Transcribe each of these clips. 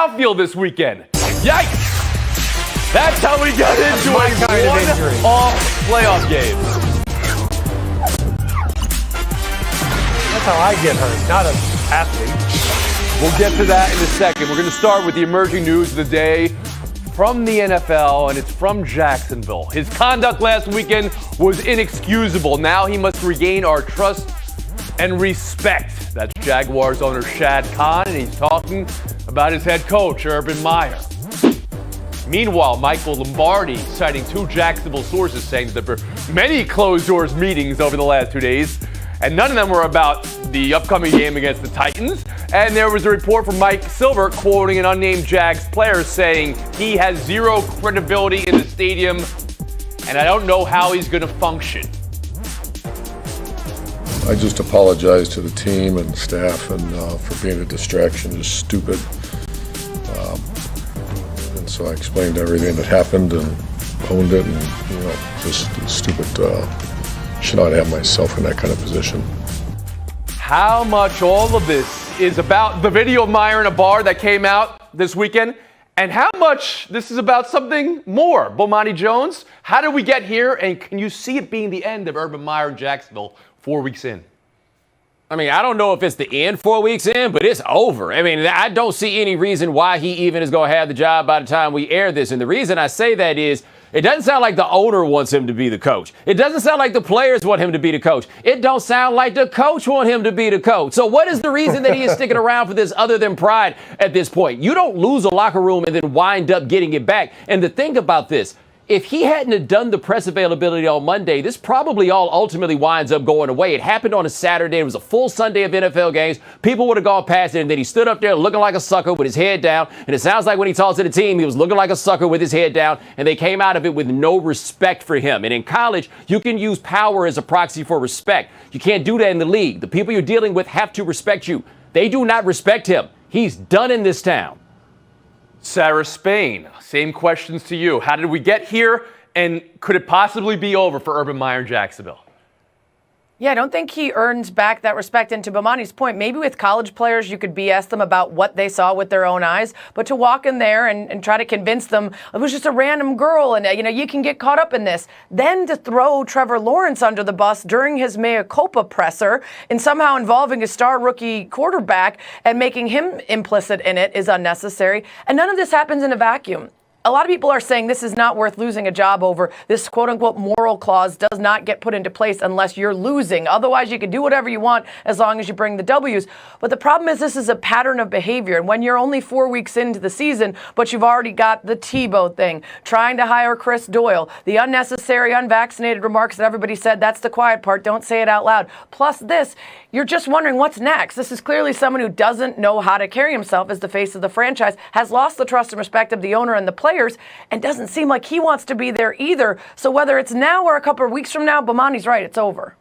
outfield this weekend. Yikes! That's how we got into a one-off playoff game. That's how I get hurt, not an athlete. We'll get to that in a second. We're going to start with the emerging news of the day from the NFL, and it's from Jacksonville. His conduct last weekend was inexcusable. Now he must regain our trust and respect. That's Jaguars owner Shad Khan, and he's talking about his head coach, Urban Meyer. Meanwhile, Michael Lombardi citing two Jacksonville sources saying that there were many closed-doors meetings over the last 2 days, and none of them were about the upcoming game against the Titans. And there was a report from Mike Silver quoting an unnamed Jags player saying he has zero credibility in the stadium, and I don't know how he's going to function. I just apologize to the team and staff and for being a distraction. It's stupid. And so I explained everything that happened and owned it, and just stupid. Should not have myself in that kind of position. How much all of this is about the video of Meyer in a bar that came out this weekend, and how much this is about something more? Bomani Jones, how did we get here, and can you see it being the end of Urban Meyer in Jacksonville 4 weeks in? I mean, I don't know if it's the end 4 weeks in, but it's over. I mean, I don't see any reason why he even is going to have the job by the time we air this. And the reason I say that is it doesn't sound like the owner wants him to be the coach. It doesn't sound like the players want him to be the coach. It don't sound like the coach want him to be the coach. So what is the reason that he is sticking around for this other than pride at this point? You don't lose a locker room and then wind up getting it back. And the thing about this, if he hadn't have done the press availability on Monday, this probably all ultimately winds up going away. It happened on a Saturday. It was a full Sunday of NFL games. People would have gone past it, and then he stood up there looking like a sucker with his head down. And it sounds like when he talked to the team, he was looking like a sucker with his head down, and they came out of it with no respect for him. And in college, you can use power as a proxy for respect. You can't do that in the league. The people you're dealing with have to respect you. They do not respect him. He's done in this town. Sarah Spain, same questions to you. How did we get here, and could it possibly be over for Urban Meyer in Jacksonville? Yeah, I don't think he earns back that respect. And to Bomani's point, maybe with college players, you could BS them about what they saw with their own eyes. But to walk in there and try to convince them it was just a random girl and, you can get caught up in this. Then to throw Trevor Lawrence under the bus during his mea culpa presser and somehow involving a star rookie quarterback and making him implicit in it is unnecessary. And none of this happens in a vacuum. A lot of people are saying this is not worth losing a job over. This quote-unquote moral clause does not get put into place unless you're losing. Otherwise, you can do whatever you want as long as you bring the W's. But the problem is this is a pattern of behavior. And when you're only 4 weeks into the season, but you've already got the Tebow thing, trying to hire Chris Doyle, the unnecessary unvaccinated remarks that everybody said, that's the quiet part, don't say it out loud. Plus this, you're just wondering what's next. This is clearly someone who doesn't know how to carry himself as the face of the franchise, has lost the trust and respect of the owner and the players, and doesn't seem like he wants to be there either. So whether it's now or a couple of weeks from now, Bomani's right, it's over.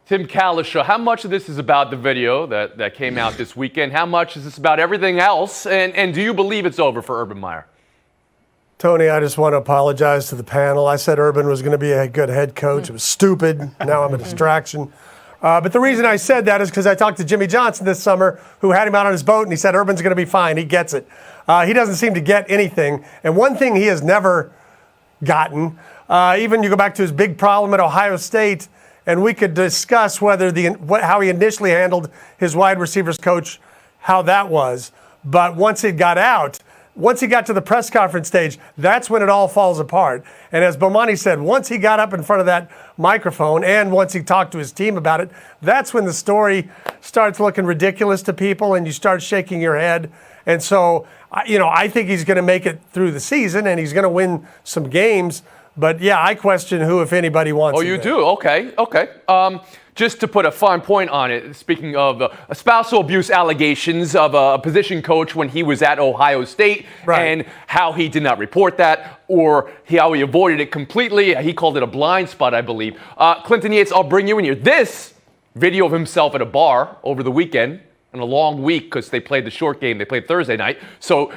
Tim Kalisha, how much of this is about the video that came out this weekend? How much is this about everything else? And do you believe it's over for Urban Meyer? Tony, I just want to apologize to the panel. I said Urban was going to be a good head coach. It was stupid. Now I'm a distraction. But the reason I said that is because I talked to Jimmy Johnson this summer, who had him out on his boat, and he said Urban's going to be fine. He gets it. He doesn't seem to get anything. And one thing he has never gotten, even you go back to his big problem at Ohio State, and we could discuss how he initially handled his wide receivers coach, how that was. But once he got to the press conference stage, that's when it all falls apart. And as Bomani said, once he got up in front of that microphone and once he talked to his team about it, that's when the story starts looking ridiculous to people and you start shaking your head. And so, I think he's going to make it through the season and he's going to win some games. But, yeah, I question who, if anybody, wants him. Oh, you do? Okay. Just to put a fine point on it, speaking of spousal abuse allegations of a position coach when he was at Ohio State, right, and how he did not report that or how he avoided it completely. He called it a blind spot, I believe. Clinton Yates, I'll bring you in here. This video of himself at a bar over the weekend, in a long week because they played the short game. They played Thursday night. So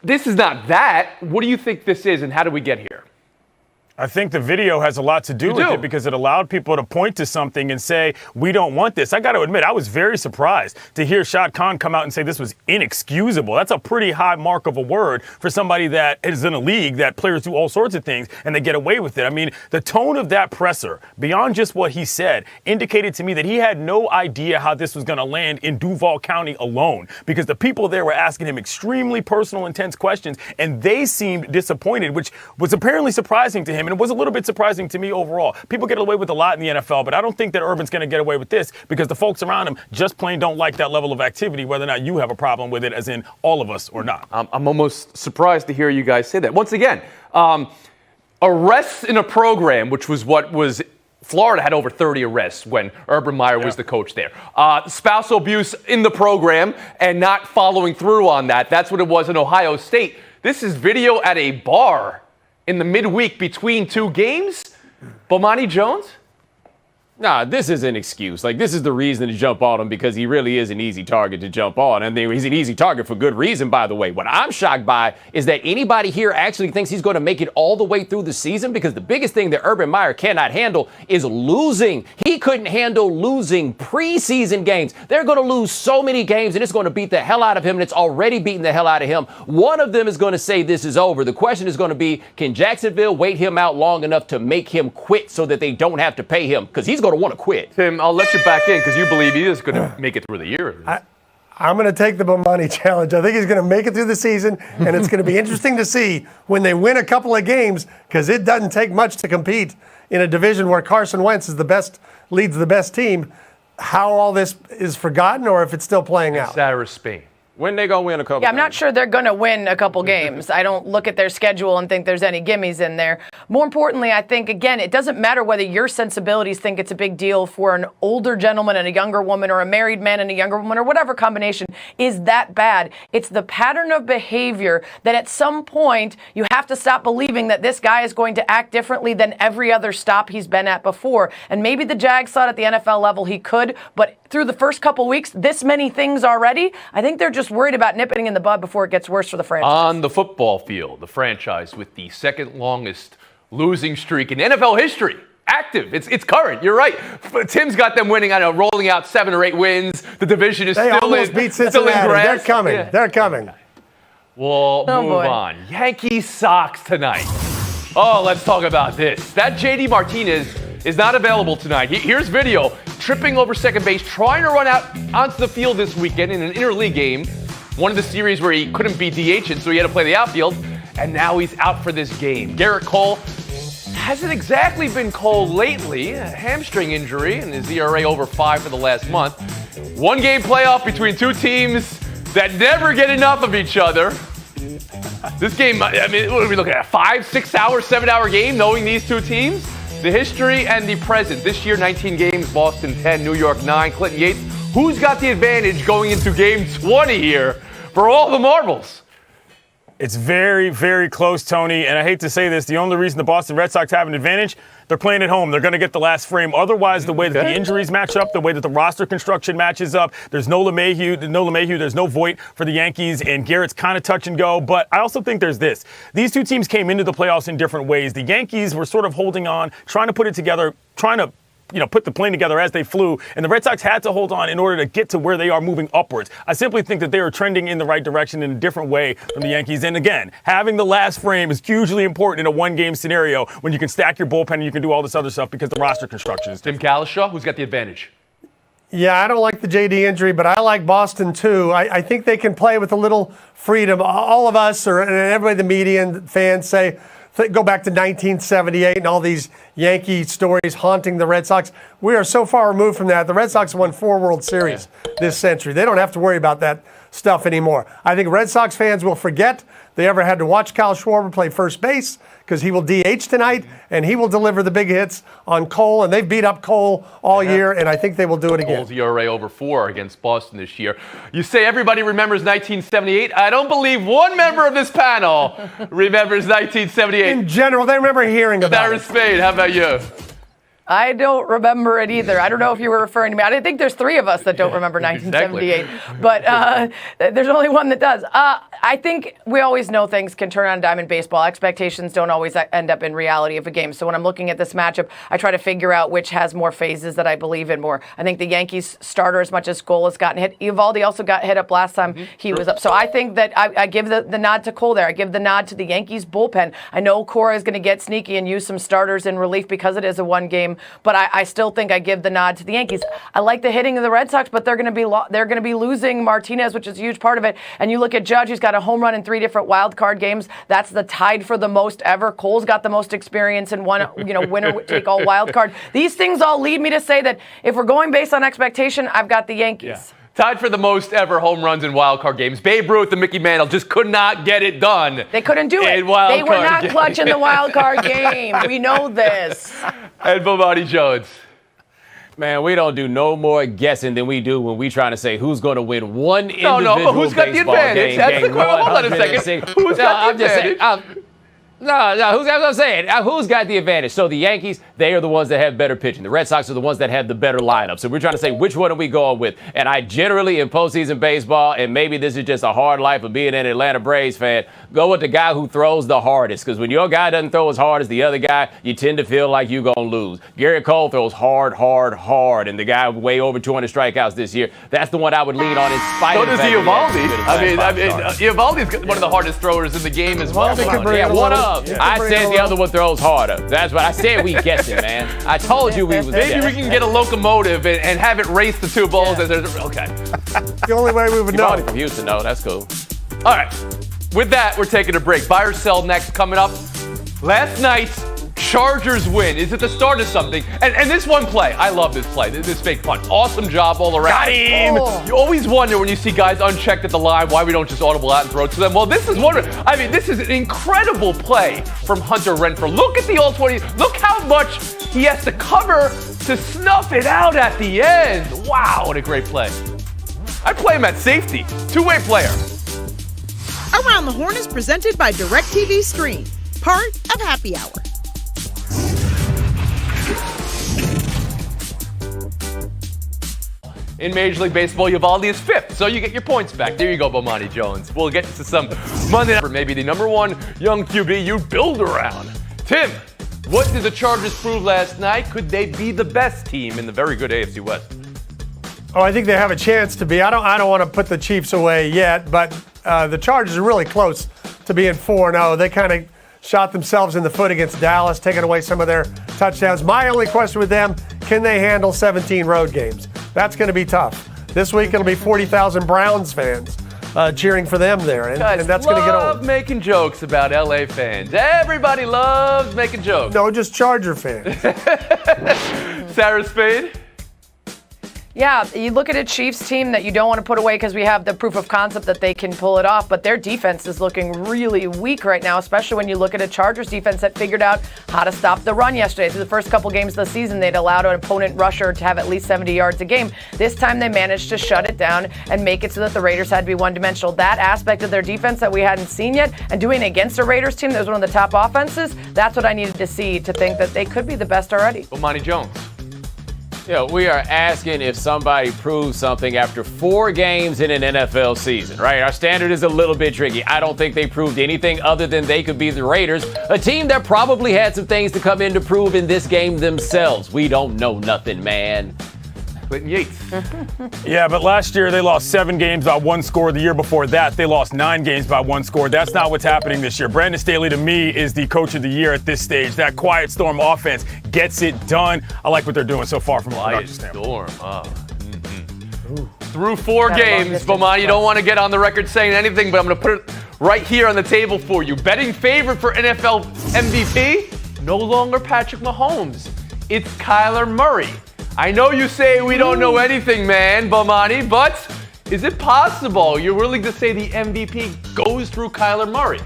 this is not that. What do you think this is and how did we get here? I think the video has a lot to do with it because it allowed people to point to something and say, we don't want this. I got to admit, I was very surprised to hear Shad Khan come out and say this was inexcusable. That's a pretty high mark of a word for somebody that is in a league that players do all sorts of things and they get away with it. I mean, the tone of that presser, beyond just what he said, indicated to me that he had no idea how this was going to land in Duval County alone because the people there were asking him extremely personal, intense questions, and they seemed disappointed, which was apparently surprising to him. And it was a little bit surprising to me overall. People get away with a lot in the NFL, but I don't think that Urban's going to get away with this because the folks around him just plain don't like that level of activity, whether or not you have a problem with it, as in all of us or not. I'm almost surprised to hear you guys say that. Once again, arrests in a program, which was what was Florida had over 30 arrests when Urban Meyer was the coach there. Spousal abuse in the program and not following through on that. That's what it was in Ohio State. This is video at a bar in the midweek between two games? Bomani Jones? Nah, this is an excuse. Like, this is the reason to jump on him because he really is an easy target to jump on. And he's an easy target for good reason, by the way. What I'm shocked by is that anybody here actually thinks he's going to make it all the way through the season because the biggest thing that Urban Meyer cannot handle is losing. He couldn't handle losing preseason games. They're going to lose so many games, and it's going to beat the hell out of him, and it's already beating the hell out of him. One of them is going to say this is over. The question is going to be, can Jacksonville wait him out long enough to make him quit so that they don't have to pay him? Because he's going to want to quit. Tim, I'll let you back in because you believe he is going to make it through the year. I'm going to take the Bomani challenge. I think he's going to make it through the season, and it's going to be interesting to see when they win a couple of games because it doesn't take much to compete in a division where Carson Wentz is leads the best team, how all this is forgotten or if it's still playing out. Sarah Spain. When they going to win a couple Yeah, I'm not games? sure they're going to win a couple games. I don't look at their schedule and think there's any gimmies in there. More importantly, I think, again, it doesn't matter whether your sensibilities think it's a big deal for an older gentleman and a younger woman or a married man and a younger woman or whatever combination is that bad. It's the pattern of behavior that at some point you have to stop believing that this guy is going to act differently than every other stop he's been at before. And maybe the Jags thought at the NFL level he could, but through the first couple weeks, this many things already, I think they're just worried about nipping in the bud before it gets worse for the franchise. On the football field, the franchise with the second longest losing streak in NFL history. Active. It's current. You're right. Tim's got them winning, rolling out 7 or 8 wins. The division is They still almost in, beat still in Cincinnati. grass. They're coming. Yeah. They're coming. We'll move boy. on. Yankees Sox tonight. Oh, let's talk about this. That JD Martinez is not available tonight. Here's video. Tripping over second base, trying to run out onto the field this weekend in an interleague game. One of the series where he couldn't be DH'd, so he had to play the outfield. And now he's out for this game. Garrett Cole hasn't exactly been Cole lately. A hamstring injury and his ERA over 5 for the last month. 1-game playoff between two teams that never get enough of each other. This game, I mean, what are we looking at? 5, 6 hour, 7-hour game knowing these two teams? The history and the present. This year, 19 games, Boston 10, New York 9, Clinton Yates. Who's got the advantage going into game 20 here for all the marbles? It's very, very close, Tony. And I hate to say this, the only reason the Boston Red Sox have an advantage, they're playing at home. They're going to get the last frame. Otherwise, the way that the injuries match up, the way that the roster construction matches up, there's no LeMahieu, there's no Voit for the Yankees, and Garrett's kind of touch and go. But I also think there's this. These two teams came into the playoffs in different ways. The Yankees were sort of holding on, trying to put it together, trying to put the plane together as they flew, and the Red Sox had to hold on in order to get to where they are moving upwards. I simply think that they are trending in the right direction in a different way from the Yankees. And again, having the last frame is hugely important in a one-game scenario when you can stack your bullpen and you can do all this other stuff because the roster construction is Tim Kalishaw, who's got the advantage? Yeah, I don't like the JD injury, but I like Boston too. I think they can play with a little freedom. All of us, and everybody, the media and fans say, go back to 1978 and all these Yankee stories haunting the Red Sox. We are so far removed from that. The Red Sox won 4 World Series this century. They don't have to worry about that stuff anymore. I think Red Sox fans will forget they ever had to watch Kyle Schwarber play first base because he will DH tonight and he will deliver the big hits on Cole. And they've beat up Cole all year, and I think they will do it again. Cole's ERA over 4 against Boston this year. You say everybody remembers 1978. I don't believe one member of this panel remembers 1978. In general, they remember hearing about Sarah it. Spain, how about you? I don't remember it either. I don't know if you were referring to me. I think there's three of us that don't remember 1978, but there's only one that does. I think we always know things can turn on a dime in baseball. Expectations don't always end up in reality of a game. So when I'm looking at this matchup, I try to figure out which has more phases that I believe in more. I think the Yankees starter, as much as Cole has gotten hit, Eovaldi also got hit up last time he was up. So I think that I give the nod to Cole there. I give the nod to the Yankees bullpen. I know Cora is going to get sneaky and use some starters in relief because it is a one game, but I still think I give the nod to the Yankees. I like the hitting of the Red Sox, but they're going to be losing Martinez, which is a huge part of it. And you look at Judge, who's got a home run in 3 different wild card games. That's the tied for the most ever. Cole's got the most experience in one, winner take all wild card. These things all lead me to say that if we're going based on expectation, I've got the Yankees. Yeah. Tied for the most ever home runs in wild card games. Babe Ruth and Mickey Mantle just could not get it done. They couldn't do it. They were not clutch in the wild card game. We know this. And Bomani Jones. Man, we don't do no more guessing than we do when we trying to say who's going to win one individual No, who's got the advantage? That's the question. Hold on a second. Who's got the advantage? Who's got the advantage? So the Yankees, they are the ones that have better pitching. The Red Sox are the ones that have the better lineup. So we're trying to say which one are we going with? And I generally, in postseason baseball, and maybe this is just a hard life of being an Atlanta Braves fan, go with the guy who throws the hardest. Because when your guy doesn't throw as hard as the other guy, you tend to feel like you're going to lose. Garrett Cole throws hard, and the guy way over 200 strikeouts this year. That's the one I would lean on in spite of the fact Eovaldi. I mean, Eovaldi's one of the hardest throwers in the game as well. Yeah, one of. I said the other one throws harder. That's what I said. We guessing, man. I told you we was Maybe we can get a locomotive and have it race the two balls. Okay. The only way we would know. From Houston, though. That's cool. All right. With that, we're taking a break. Buy or sell next coming up. Last night, Chargers win. Is it the start of something? And this one play, I love this play. This fake punt. Awesome job all around. Got him! Oh. You always wonder when you see guys unchecked at the line why we don't just audible out and throw it to them. Well, this is this is an incredible play from Hunter Renfrow. Look at the all-20. Look how much he has to cover to snuff it out at the end. Wow, what a great play. I'd play him at safety. Two-way player. Around the Horn is presented by DirecTV Stream, part of Happy Hour. In Major League Baseball, Eovaldi is 5th, so you get your points back. There you go, Bomani Jones. We'll get to some Monday night, maybe the number one young QB you build around. Tim, what did the Chargers prove last night? Could they be the best team in the very good AFC West? Oh, I think they have a chance to be. I don't want to put the Chiefs away yet, but the Chargers are really close to being 4-0. They kind of shot themselves in the foot against Dallas, taking away some of their touchdowns. My only question with them, can they handle 17 road games? That's going to be tough. This week it'll be 40,000 Browns fans cheering for them there, and that's going to get old. Love making jokes about LA fans. Everybody loves making jokes. No, just Charger fans. Sarah Spade? Yeah, you look at a Chiefs team that you don't want to put away because we have the proof of concept that they can pull it off, but their defense is looking really weak right now, especially when you look at a Chargers defense that figured out how to stop the run yesterday. Through the first couple games of the season, they'd allowed an opponent rusher to have at least 70 yards a game. This time they managed to shut it down and make it so that the Raiders had to be one-dimensional. That aspect of their defense that we hadn't seen yet, and doing it against a Raiders team that was one of the top offenses, that's what I needed to see to think that they could be the best already. Bomani Jones. We are asking if somebody proves something after 4 games in an NFL season, right? Our standard is a little bit tricky. I don't think they proved anything other than they could be the Raiders, a team that probably had some things to come in to prove in this game themselves. We don't know nothing, man. Clinton Yates. Yeah, but last year they lost 7 games by 1 score. The year before that, they lost 9 games by 1 score. That's not what's happening this year. Brandon Staley, to me, is the coach of the year at this stage. That quiet storm offense gets it done. I like what they're doing so far from a production standpoint. Through 4 games, Bomani, you don't want to get on the record saying anything, but I'm going to put it right here on the table for you. Betting favorite for NFL MVP? No longer Patrick Mahomes. It's Kyler Murray. I know you say we don't know anything, man, Bomani, but is it possible you're willing to say the MVP goes through Kyler Murray?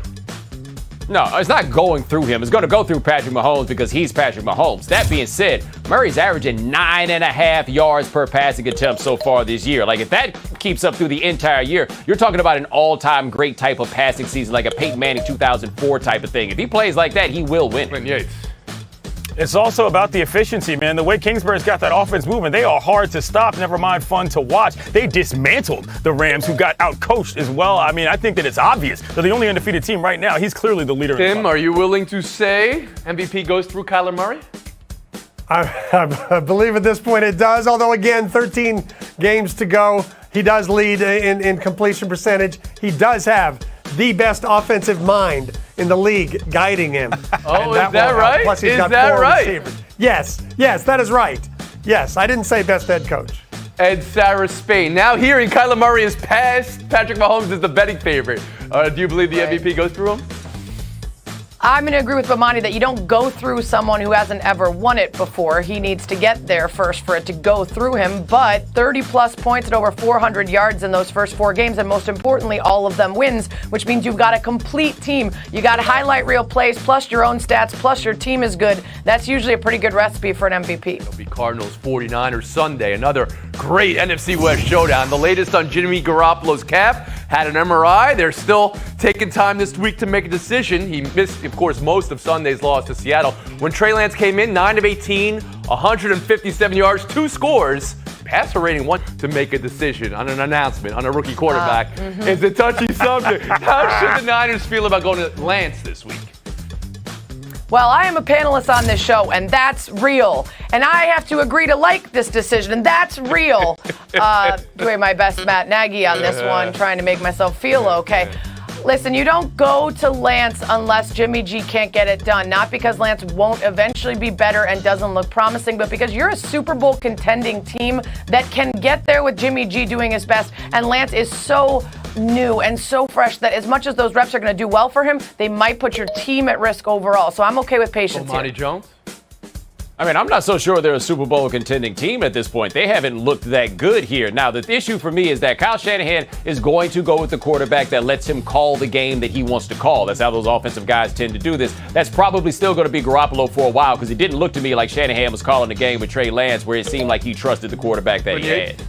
No, it's not going through him. It's going to go through Patrick Mahomes because he's Patrick Mahomes. That being said, Murray's averaging 9.5 yards per passing attempt so far this year. Like, if that keeps up through the entire year, you're talking about an all-time great type of passing season, like a Peyton Manning 2004 type of thing. If he plays like that, he will win. Clinton Yates. It's also about the efficiency, man. The way Kingsbury's got that offense moving, they are hard to stop, never mind fun to watch. They dismantled the Rams, who got out-coached as well. I mean, I think that it's obvious. They're the only undefeated team right now. He's clearly the leader. Tim, are you willing to say MVP goes through Kyler Murray? I believe at this point it does, although again, 13 games to go. He does lead in completion percentage. He does have the best offensive mind in the league guiding him. Oh, is that right? Plus he's got 4 receivers. Yes, that is right. Yes, I didn't say best head coach. And Sarah Spain. Now hearing Kyler Murray is past Patrick Mahomes is the betting favorite. Do you believe the MVP goes through him? I'm going to agree with Bomani that you don't go through someone who hasn't ever won it before. He needs to get there first for it to go through him. But 30-plus points and over 400 yards in those first 4 games, and most importantly, all of them wins, which means you've got a complete team. You got highlight reel plays, plus your own stats, plus your team is good. That's usually a pretty good recipe for an MVP. It'll be Cardinals 49ers Sunday. Another great NFC West showdown. The latest on Jimmy Garoppolo's calf. Had an MRI. They're still taking time this week to make a decision. He missed, of course, most of Sunday's loss to Seattle. When Trey Lance came in, 9 of 18, 157 yards, 2 scores. Passer rating 1 to make a decision on an announcement on a rookie quarterback. It's a touchy subject. How should the Niners feel about going to Lance this week? Well, I am a panelist on this show, and that's real. And I have to agree to like this decision, and that's real. Doing my best Matt Nagy on this one, trying to make myself feel okay. Listen, you don't go to Lance unless Jimmy G can't get it done. Not because Lance won't eventually be better and doesn't look promising, but because you're a Super Bowl contending team that can get there with Jimmy G doing his best. And Lance is so new and so fresh that as much as those reps are going to do well for him, they might put your team at risk overall. So I'm okay with patience Monty here. Jones? I mean, I'm not so sure they're a Super Bowl contending team at this point. They haven't looked that good here. Now, the issue for me is that Kyle Shanahan is going to go with the quarterback that lets him call the game that he wants to call. That's how those offensive guys tend to do this. That's probably still going to be Garoppolo for a while because it didn't look to me like Shanahan was calling the game with Trey Lance where it seemed like he trusted the quarterback that he had.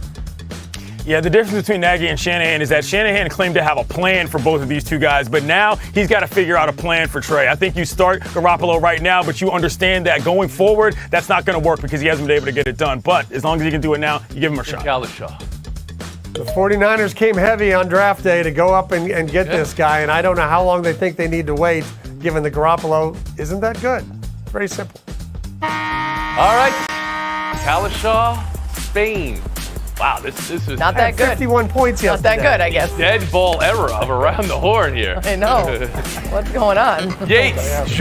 Yeah, the difference between Nagy and Shanahan is that Shanahan claimed to have a plan for both of these two guys, but now he's got to figure out a plan for Trey. I think you start Garoppolo right now, but you understand that going forward, that's not going to work because he hasn't been able to get it done. But as long as he can do it now, you give him a shot. The 49ers came heavy on draft day to go up and get this guy, and I don't know how long they think they need to wait, given the Garoppolo isn't that good. Very simple. All right. Kalishaw, Spain. Wow, this is Not that good. 51 points yesterday. Not that good, I guess. dead ball era of Around the Horn here. I know. What's going on? Yates,